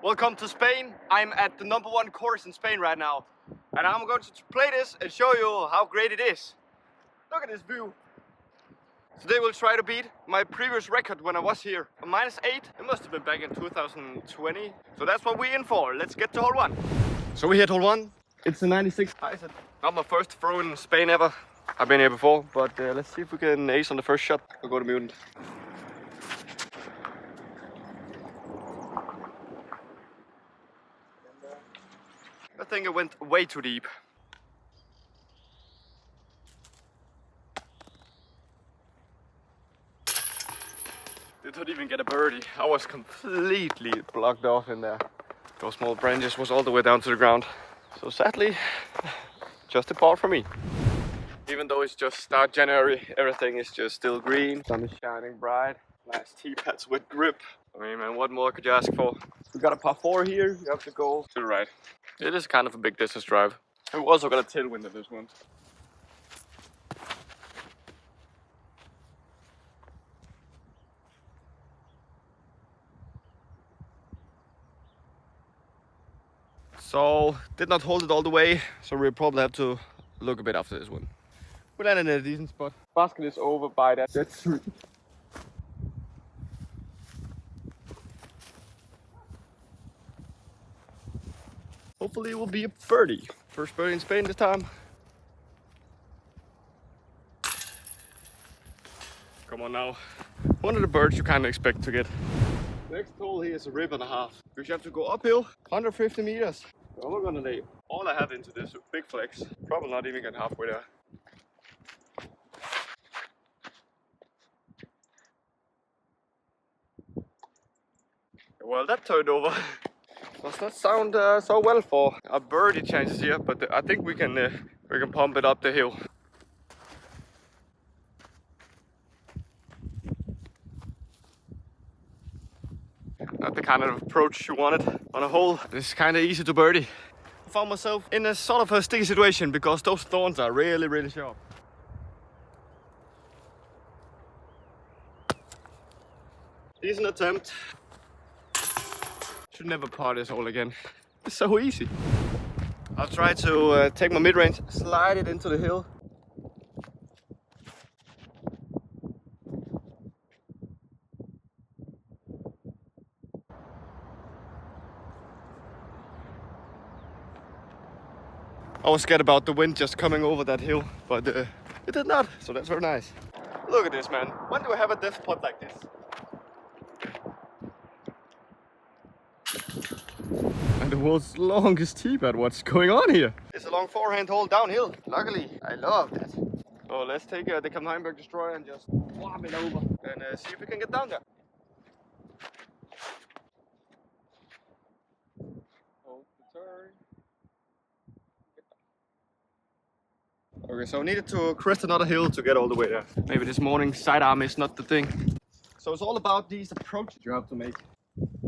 Welcome to Spain. I'm at the #1 course in Spain right now. And I'm going to play this and show you how great it is. Look at this view. Today we'll try to beat my previous record when I was here. A -8. It must have been back in 2020. So that's what we're in for. Let's get to hole 1. So we hit hole 1. It's a 96 Tyson. Not my first throw in Spain ever. I've been here before, but let's see if we can ace on the first shot. We'll go to mutant. I think it went way too deep. Did not even get a birdie. I was completely blocked off in there. Those small branches was all the way down to the ground. So sadly, just a par for me. Even though it's just start January, everything is just still green. Sun is shining bright. Nice tee pads with grip. I mean, man, what more could you ask for? We got a par 4 here. You have to go to the right. It is kind of a big distance drive. And we also got a tailwind in this one. So, did not hold it all the way, so we'll probably have to look a bit after this one. We landed in a decent spot. Basket is over by that tree. Hopefully it will be a birdie. First birdie in Spain this time. Come on now. One of the birds you kind of expect to get. Next hole here is a rib and a half. Because you have to go uphill 150 meters. So I'm not gonna lay all I have into this big flex. Probably not even get halfway there. Well, that turned over. Does not sound so well for a birdie chances here, but I think we can pump it up the hill. Not the kind of approach you wanted on a hole. It's kind of easy to birdie. I found myself in a sort of a sticky situation because those thorns are really sharp. Decent attempt. Should never par this hole again. It's so easy. I'll try to take my mid-range, slide it into the hill. I was scared about the wind just coming over that hill, but it did not, so that's very nice. Look at this, man. When do I have a death putt like this? And the world's longest tee pad. What's going on here? It's a long forehand hole downhill. Luckily, I love that. So let's take the Hedegaard Destroyer and just wham it over and see if we can get down there. Hold the turn. Okay, so I needed to crest another hill to get all the way there. Maybe this morning sidearm is not the thing. So it's all about these approaches you have to make.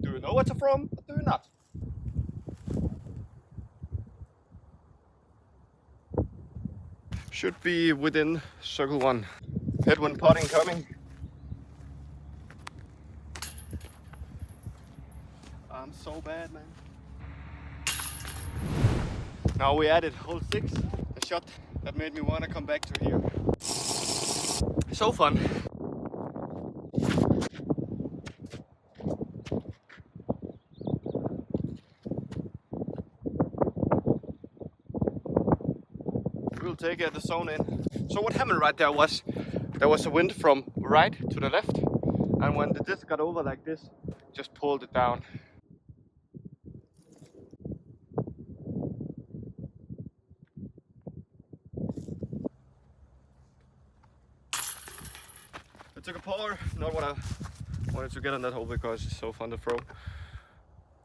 Do you know where to from, or do you not? Should be within circle 1. Headwind putting coming. I'm so bad, man. Now we added hole 6, a shot that made me want to come back to here. So fun. We'll take the zone in. So what happened right there was a wind from right to the left, and when the disc got over like this, just pulled it down. I took a par, not what I wanted to get on that hole because it's so fun to throw.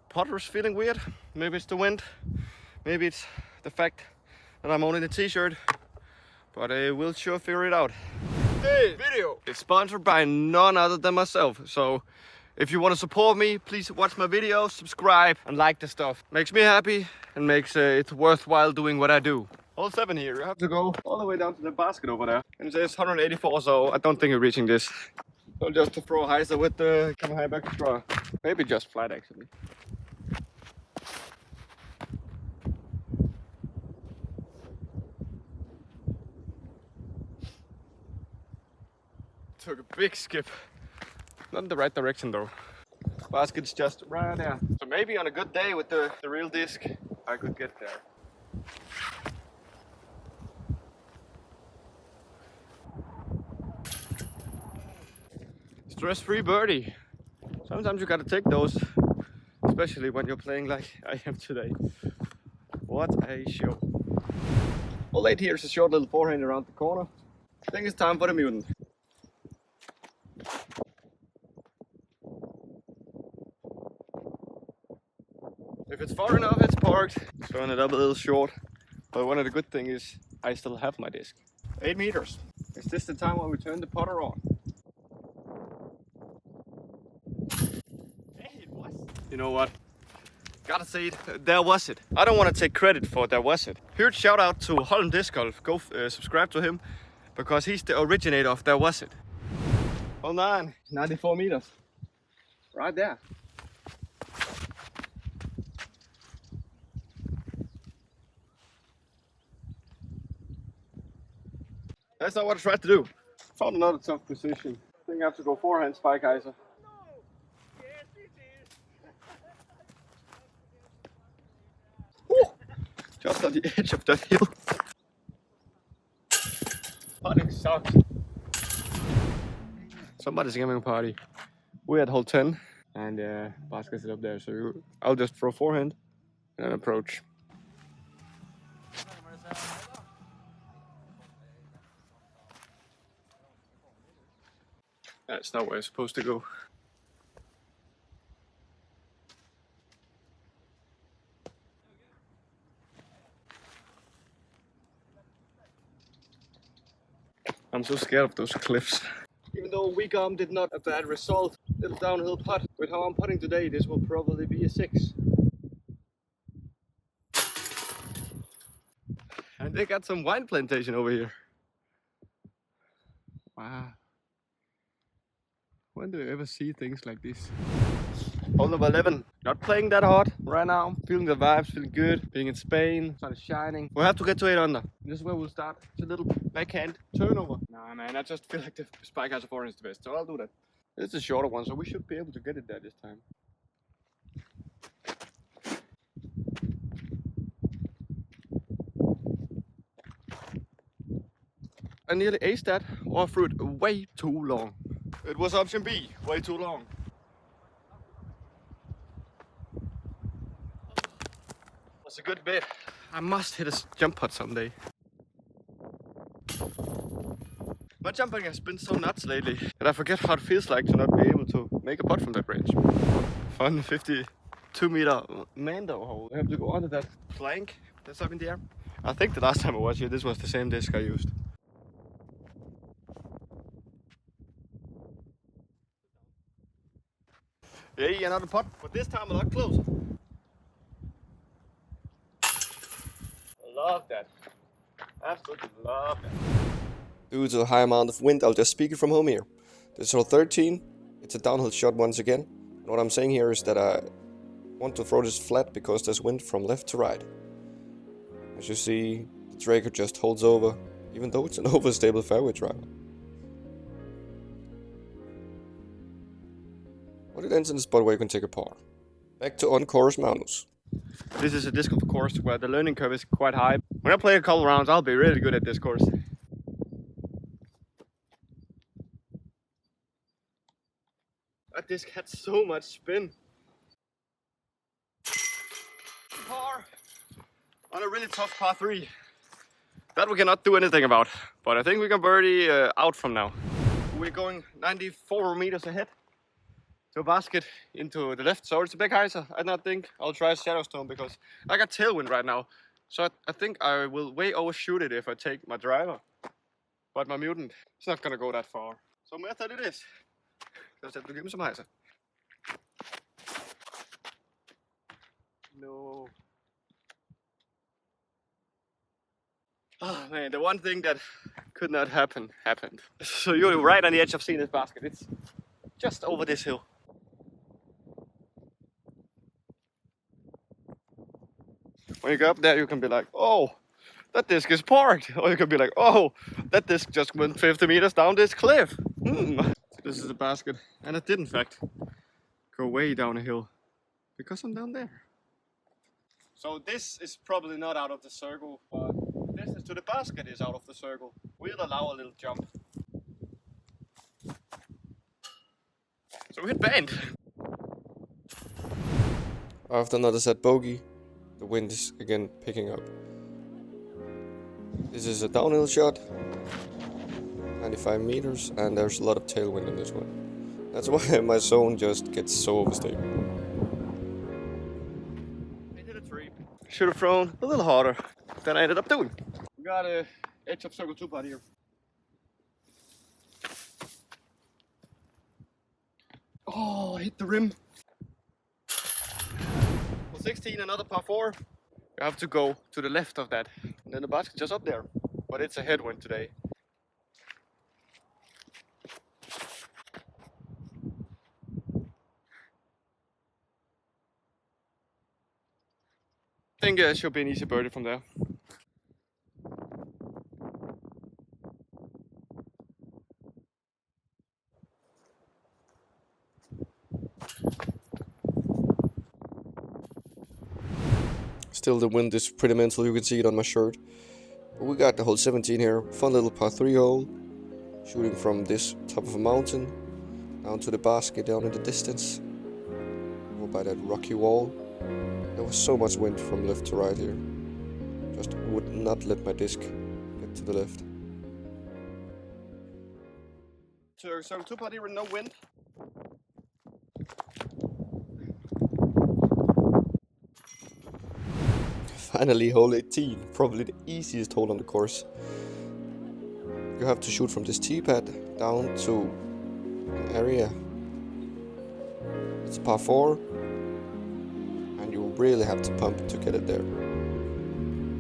Putter is feeling weird. Maybe it's the wind, maybe it's the fact that I'm only in a t-shirt, but I will sure figure it out. This video is sponsored by none other than myself, so if you want to support me, please watch my videos, subscribe and like the stuff. Makes me happy and makes it worthwhile doing what I do. Hole 7 here, you have to go all the way down to the basket over there. And it says 184, so I don't think you're reaching this. So just to throw a hyzer with the Hedegaard Destroyer. Maybe just flat actually. took a big skip. Not in the right direction though. Basket's just right there. So maybe on a good day with the real disc, I could get there. Stress-free birdie. Sometimes you gotta take those, especially when you're playing like I am today. What a show. All eight here's a short little forehand around the corner. I think it's time for the mutant. If it's far enough, it's parked. Throwing it up a little short. But one of the good things is I still have my disc. 8 meters. Is this the time when we turn the putter on? Hey, it was. You know what? Gotta say it, there was it. I don't want to take credit for there was it. Huge shout out to Holland Disc Golf. Go subscribe to him because he's the originator of there was it. Hold on, 94 meters. Right there. That's not what I tried to do. Found another tough position. I think I have to go forehand spike heiser. Just on the edge of that hill. Putting sucks. Somebody's giving a party. We're at hole 10 and basket's up there, so I'll just throw forehand and then approach. That's not where I'm supposed to go. I'm so scared of those cliffs. Even though weak arm did not a bad result, little downhill putt. With how I'm putting today, this will probably be a 6. And they got some wine plantation over here. Wow. When do you ever see things like this? Hole number 11. Not playing that hard right now. Feeling the vibes, feeling good. Being in Spain, sun is shining. We'll have to get to 8 under. This is where we'll start. It's a little backhand turnover. Nah, man, I just feel like the spike has a forehand is the best, so I'll do that. This is a shorter one, so we should be able to get it there this time. I nearly aced that, or threw it way too long. It was option B, way too long. That's a good bit. I must hit a jump putt someday. My jumping has been so nuts lately that I forget how it feels like to not be able to make a putt from that range. Fun 52-meter Mando hole. I have to go under that plank that's up in the air. I think the last time I was here, this was the same disc I used. Hey, another putt, but this time a lot closer. Love that. Absolutely love that. Due to the high amount of wind, I'll just speak it from home here. This is hole 13. It's a downhill shot once again. And what I'm saying here is that I want to throw this flat because there's wind from left to right. As you see, the Draker just holds over, even though it's an overstable fairway driver. But it ends in a spot where you can take a par. Back to on-course Magnus. This is a disc golf course where the learning curve is quite high. When I play a couple rounds, I'll be really good at this course. That disc had so much spin. Par on a really tough par 3. That we cannot do anything about. But I think we can birdie out from now. We're going 94 meters ahead to a basket into the left, so it's a big hyzer. I don't think I'll try Shadowstone because I got tailwind right now. So I think I will way overshoot it if I take my driver. But my mutant, it's not gonna go that far. So method it is. Just have to give him some hyzer. No. Oh man, the one thing that could not happen, happened. So you're right on the edge of seeing this basket. It's just over this hill. When you go up there, you can be like, oh, that disc is parked. Or you can be like, oh, that disc just went 50 meters down this cliff. This is the basket, and I did in fact go way down a hill because I'm down there. So this is probably not out of the circle, but the distance to the basket is out of the circle. We'll allow a little jump. So we hit band. After another set bogey, the wind is again picking up. This is a downhill shot, 95 meters, and there's a lot of tailwind in this one. That's why my zone just gets so overstable. I hit a tree. Should have thrown a little harder than I ended up doing. We got a edge of circle 2 putt here. Oh, I hit the rim. For 16, another par 4. You have to go to the left of that. And then the basket's just up there. But it's a headwind today. I think it should be an easy birdie from there. Still the wind is pretty mental, you can see it on my shirt. But we got the hole 17 here, fun little par 3 hole. Shooting from this top of a mountain, down to the basket down in the distance. Over by that rocky wall. There was so much wind from left to right here. Just would not let my disc get to the left. So 2 putt here with no wind. Finally, hole 18, probably the easiest hole on the course. You have to shoot from this tee pad down to an area. It's par 4, and you really have to pump to get it there.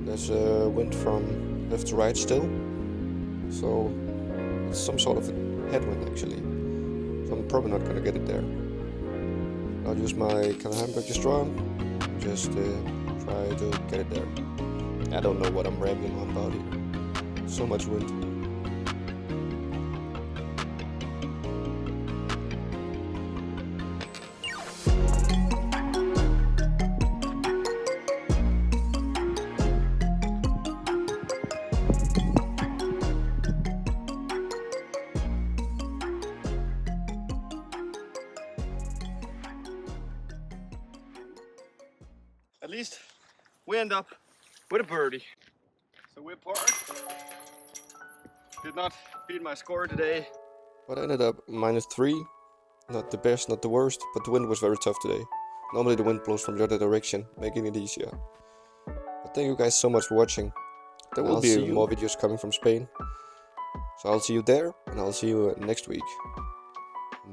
There's a wind from left to right still, so it's some sort of a headwind actually. So I'm probably not gonna get it there. I'll use my kind of hamburger straw, just try to get it there. I don't know what I'm rambling on about it. So much wind. At least we end up with a birdie. So we're parked. Did not beat my score today. But I ended up -3. Not the best, not the worst, but the wind was very tough today. Normally the wind blows from the other direction, making it easier. But thank you guys so much for watching. There will be more videos coming from Spain. So I'll see you there, and I'll see you next week.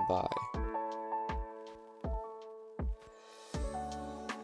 Bye.